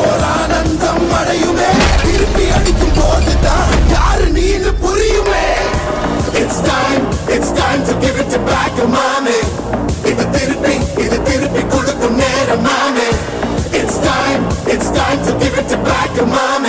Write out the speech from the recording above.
ஒரு ஆனந்தம் அடையுமே திருப்பி அடிக்கும் போதுதான் யாரு நீன்னு புரியுமே. It's time to give it back மாமே. இது திருப்பி கொடுக்கும் நேரம் மாமே. It's time to give it back மாமே.